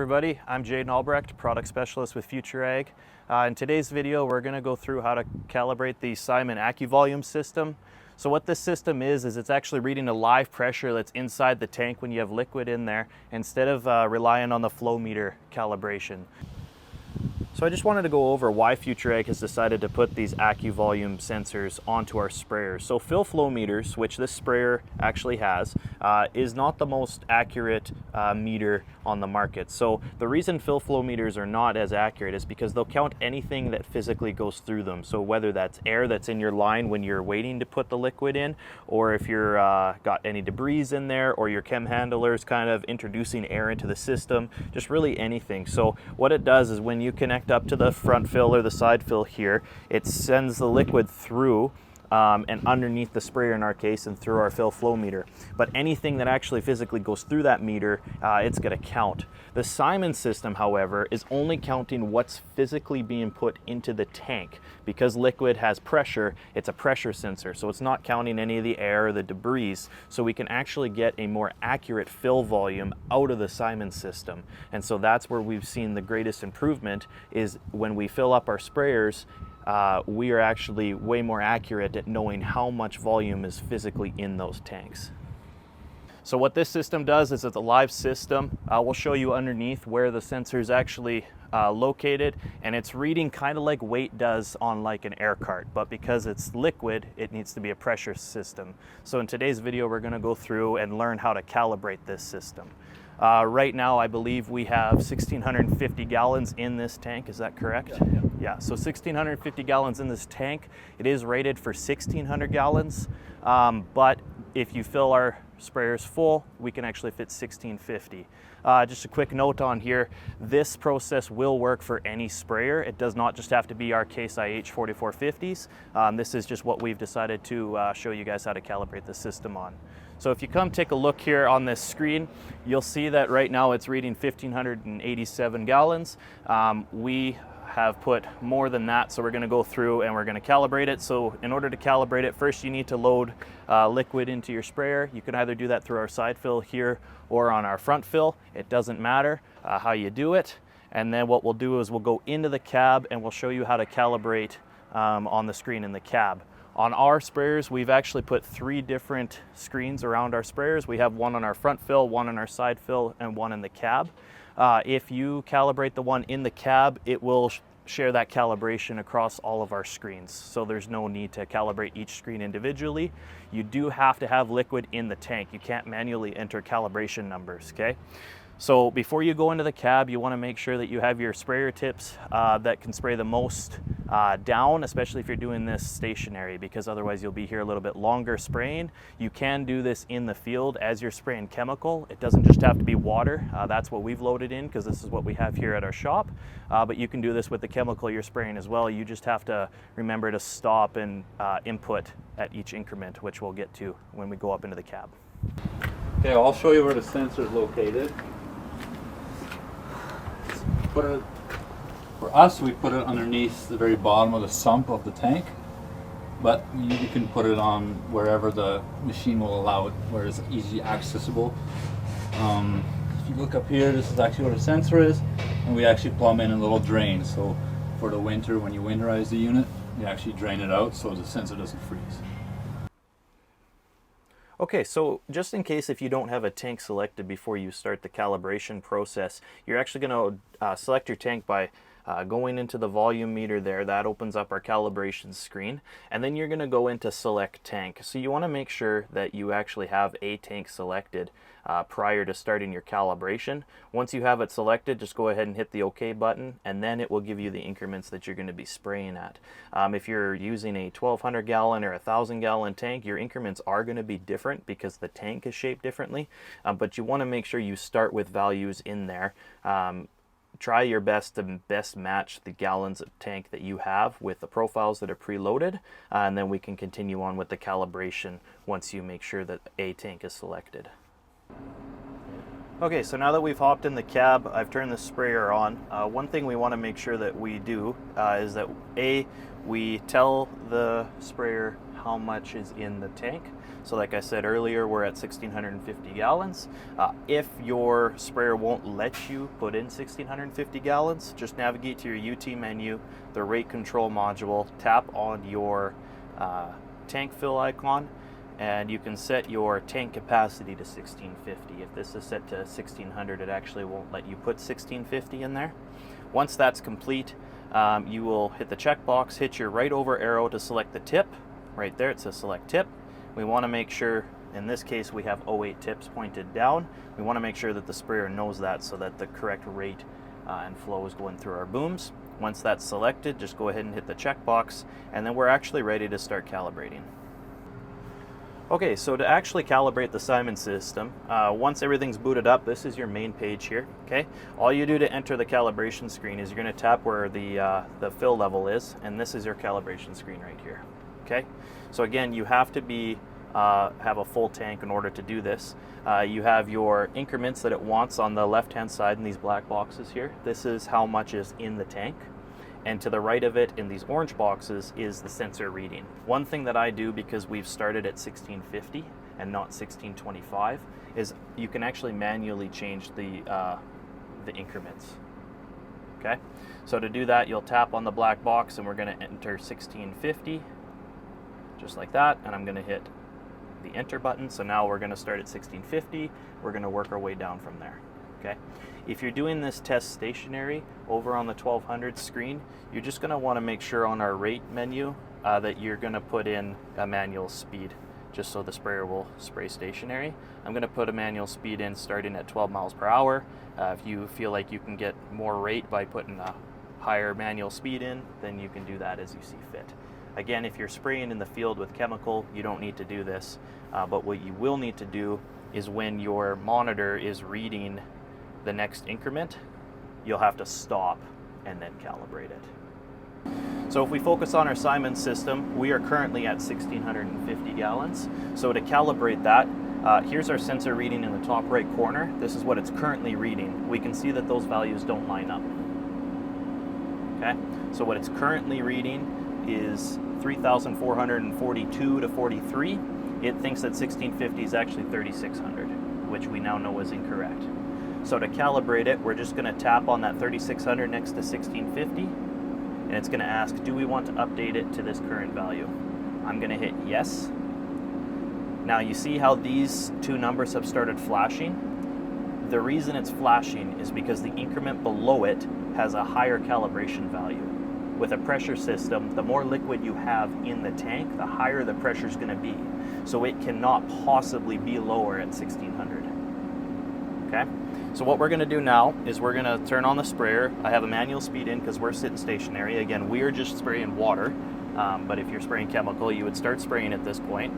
everybody, I'm Jaden Albrecht, Product Specialist with Future Ag. In today's video, we're going to go through how to calibrate the Simon Accu-Volume system. So what this system is it's actually reading the live pressure that's inside the tank when you have liquid in there, instead of relying on the flow meter calibration. So I just wanted to go over why Future Ag has decided to put these Accu-Volume sensors onto our sprayers. So fill flow meters, which this sprayer actually has, is not the most accurate meter on the market. So the reason fill flow meters are not as accurate is because they'll count anything that physically goes through them. So whether that's air that's in your line when you're waiting to put the liquid in, or if you're got any debris in there, or your chem handlers kind of introducing air into the system, just really anything. So what it does is when you connect up to the front fill or the side fill here, it sends the liquid through and underneath the sprayer in our case and through our fill flow meter. But anything that actually physically goes through that meter, it's going to count. The Simon system, however, is only counting what's physically being put into the tank. Because liquid has pressure, it's a pressure sensor, so it's not counting any of the air or the debris, so we can actually get a more accurate fill volume out of the Simon system. And so that's where we've seen the greatest improvement, is when we fill up our sprayers, we are actually way more accurate at knowing how much volume is physically in those tanks. So what this system does is it's a live system. We'll show you underneath where the sensor is actually located, and it's reading kind of like weight does on like an air cart, but because it's liquid, it needs to be a pressure system. So in today's video, we're going to go through and learn how to calibrate this system. Right now, I believe we have 1,650 gallons in this tank. Is that correct? Yeah, so 1,650 gallons in this tank. It is rated for 1,600 gallons, but if you fill our sprayers full, we can actually fit 1,650. Just a quick note on here, this process will work for any sprayer. It does not just have to be our Case IH 4450s. This is just what we've decided to show you guys how to calibrate the system on. So if you come take a look here on this screen, you'll see that right now it's reading 1,587 gallons. We have put more than that, so we're going to go through and we're going to calibrate it. So in order to calibrate it, first you need to load liquid into your sprayer. You can either do that through our side fill here or on our front fill. It doesn't matter how you do it. And then what we'll do is we'll go into the cab and we'll show you how to calibrate on the screen in the cab. On our sprayers, we've actually put 3 different screens around our sprayers. We have one on our front fill, one on our side fill, and one in the cab. If you calibrate the one in the cab, it will share that calibration across all of our screens. So there's no need to calibrate each screen individually. You do have to have liquid in the tank. You can't manually enter calibration numbers, okay? So before you go into the cab, you want to make sure that you have your sprayer tips that can spray the most down, especially if you're doing this stationary, because otherwise you'll be here a little bit longer spraying. You can do this in the field as you're spraying chemical. It doesn't just have to be water. That's what we've loaded in because this is what we have here at our shop. But you can do this with the chemical you're spraying as well. You just have to remember to stop and input at each increment, which we'll get to when we go up into the cab. Okay, I'll show you where the sensor is located. For us, we put it underneath the very bottom of the sump of the tank, but you can put it on wherever the machine will allow it, where it's easily accessible. If you look up here, this is actually where the sensor is, and we actually plumb in a little drain. So for the winter, when you winterize the unit, you actually drain it out so the sensor doesn't freeze. Okay, so just in case if you don't have a tank selected before you start the calibration process, you're actually going to select your tank by going into the volume meter there. That opens up our calibration screen, and then you're going to go into select tank. So you want to make sure that you actually have a tank selected prior to starting your calibration. Once you have it selected, just go ahead and hit the OK button, and then it will give you the increments that you're going to be spraying at. If you're using a 1,200 gallon or a 1,000 gallon tank, your increments are going to be different because the tank is shaped differently, but you want to make sure you start with values in there. Try your best to best match the gallons of tank that you have with the profiles that are preloaded, and then we can continue on with the calibration once you make sure that a tank is selected. Okay, so now that we've hopped in the cab, I've turned the sprayer on. One thing we want to make sure that we do is that we tell the sprayer how much is in the tank. So like I said earlier, we're at 1,650 gallons. If your sprayer won't let you put in 1,650 gallons, just navigate to your UT menu, the rate control module, tap on your tank fill icon, and you can set your tank capacity to 1,650. If this is set to 1,600, it actually won't let you put 1,650 in there. Once that's complete, you will hit the checkbox, hit your right over arrow to select the tip. Right there, it says select tip. We want to make sure, in this case, we have 08 tips pointed down. We want to make sure that the sprayer knows that so that the correct rate and flow is going through our booms. Once that's selected, just go ahead and hit the checkbox, and then we're actually ready to start calibrating. Okay, so to actually calibrate the Simon system, once everything's booted up, this is your main page here, okay? All you do to enter the calibration screen is you're gonna tap where the fill level is, and this is your calibration screen right here, okay? So again, you have to have a full tank in order to do this. You have your increments that it wants on the left-hand side in these black boxes here. This is how much is in the tank. And to the right of it in these orange boxes is the sensor reading. One thing that I do, because we've started at 1650 and not 1625, is you can actually manually change the increments. Okay, so to do that, you'll tap on the black box and we're going to enter 1650, just like that, and I'm going to hit the enter button. So now we're going to start at 1650. We're going to work our way down from there. Okay. If you're doing this test stationary over on the 1200 screen, you're just going to want to make sure on our rate menu that you're going to put in a manual speed, just so the sprayer will spray stationary. I'm going to put a manual speed in starting at 12 miles per hour. If you feel like you can get more rate by putting a higher manual speed in, then you can do that as you see fit. Again, if you're spraying in the field with chemical, you don't need to do this, but what you will need to do is when your monitor is reading the next increment, you'll have to stop and then calibrate it. So if we focus on our Simon system, we are currently at 1,650 gallons. So to calibrate that, here's our sensor reading in the top right corner. This is what it's currently reading. We can see that those values don't line up. Okay, so what it's currently reading is 3,442 to 43. It thinks that 1,650 is actually 3,600, which we now know is incorrect. So to calibrate it, we're just going to tap on that 3,600 next to 1,650, and it's going to ask, do we want to update it to this current value? I'm going to hit yes. Now you see how these two numbers have started flashing? The reason it's flashing is because the increment below it has a higher calibration value. With a pressure system, the more liquid you have in the tank, the higher the pressure is going to be. So it cannot possibly be lower at 1,600. Okay? So what we're going to do now is we're going to turn on the sprayer. I have a manual speed in because we're sitting stationary. Again, we are just spraying water, but if you're spraying chemical, you would start spraying at this point,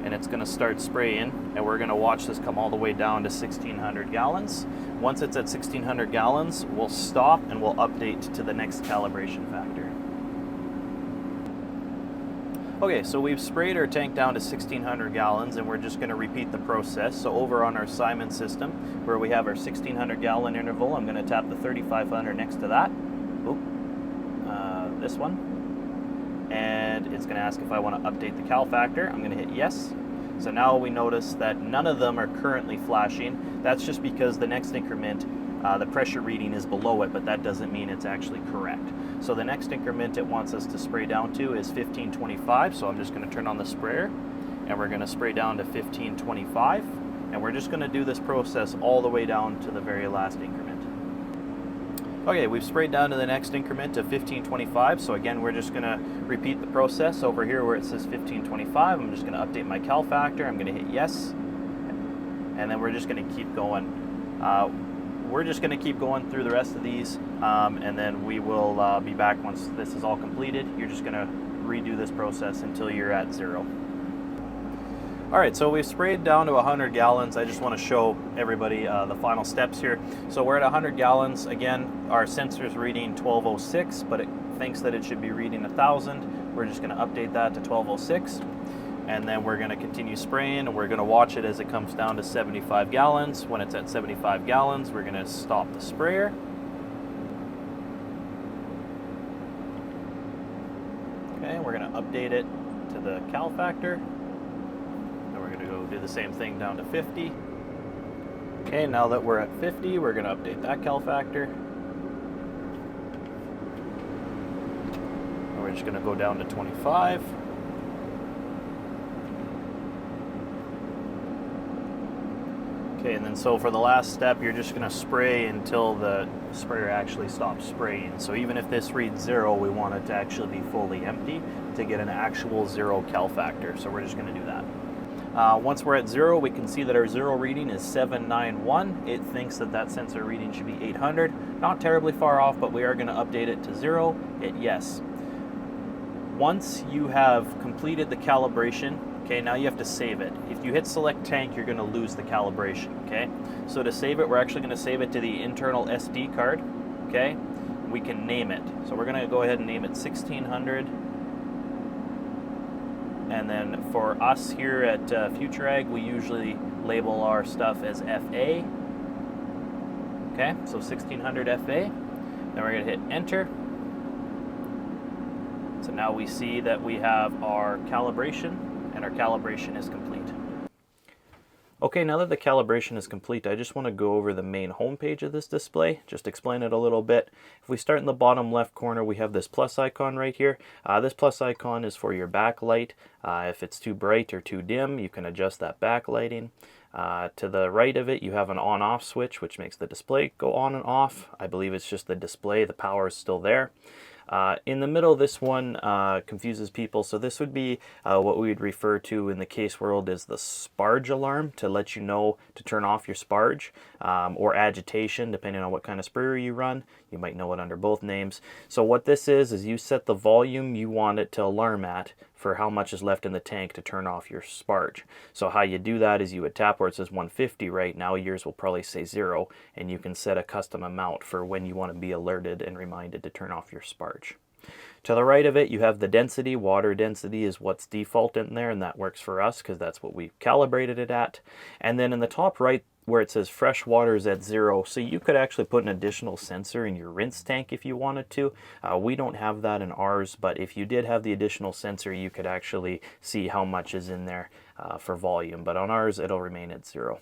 and it's going to start spraying, and we're going to watch this come all the way down to 1,600 gallons. Once it's at 1,600 gallons, we'll stop and we'll update to the next calibration factor. Okay, so we've sprayed our tank down to 1,600 gallons, and we're just going to repeat the process. So over on our Simon system, where we have our 1,600 gallon interval, I'm going to tap the 3,500 next to that. This one. And it's going to ask if I want to update the cal factor. I'm going to hit yes. So now we notice that none of them are currently flashing. That's just because the next increment, the pressure reading is below it, but that doesn't mean it's actually correct. So the next increment it wants us to spray down to is 1525. So I'm just going to turn on the sprayer, and we're going to spray down to 1525. And we're just going to do this process all the way down to the very last increment. Okay, we've sprayed down to the next increment of 1525. So again, we're just going to repeat the process over here where it says 1525. I'm just going to update my cal factor. I'm going to hit yes. And then we're just going to keep going. We're just going to keep going through the rest of these, and then we will be back once this is all completed. You're just going to redo this process until you're at 0. All right, so we've sprayed down to 100 gallons. I just want to show everybody the final steps here. So we're at 100 gallons. Again, our sensor's reading 1206, but it thinks that it should be reading 1,000. We're just going to update that to 1206. And then we're going to continue spraying, and we're going to watch it as it comes down to 75 gallons. When it's at 75 gallons, we're going to stop the sprayer. Okay, we're going to update it to the cal factor. And we're going to go do the same thing down to 50. Okay, now that we're at 50, we're going to update that cal factor. And we're just going to go down to 25. Okay, and then so for the last step, you're just going to spray until the sprayer actually stops spraying. So even if this reads 0, we want it to actually be fully empty to get an actual 0 cal factor. So we're just going to do that. Once we're at 0, we can see that our 0 reading is 791. It thinks that that sensor reading should be 800. Not terribly far off, but we are going to update it to 0. Hit yes. Once you have completed the calibration, okay, now you have to save it. If you hit select tank, you're going to lose the calibration, okay? So to save it, we're actually going to save it to the internal SD card, okay? We can name it. So we're going to go ahead and name it 1600. And then for us here at Future Ag, we usually label our stuff as FA. Okay, so 1600 FA. Then we're going to hit enter. So now we see that we have our calibration, and our calibration is complete. Okay, now that the calibration is complete, I just want to go over the main home page of this display, just explain it a little bit. If we start in the bottom left corner, we have this plus icon right here. This plus icon is for your backlight. If it's too bright or too dim, you can adjust that backlighting. To the right of it, you have an on-off switch, which makes the display go on and off. I believe it's just the display, the power is still there. In the middle, this one confuses people. So this would be what we would refer to in the case world as the sparge alarm, to let you know to turn off your sparge, or agitation, depending on what kind of sprayer you run. You might know it under both names. So what this is you set the volume you want it to alarm at for how much is left in the tank to turn off your sparge. So how you do that is you would tap where it says 150 right now. Yours will probably say 0, and you can set a custom amount for when you want to be alerted and reminded to turn off your sparge. To the right of it, you have the density. Water density is what's default in there, and that works for us because that's what we calibrated it at. And then in the top right, where it says fresh water is at 0, so you could actually put an additional sensor in your rinse tank if you wanted to. We don't have that in ours, but if you did have the additional sensor, you could actually see how much is in there for volume. But on ours, it'll remain at 0.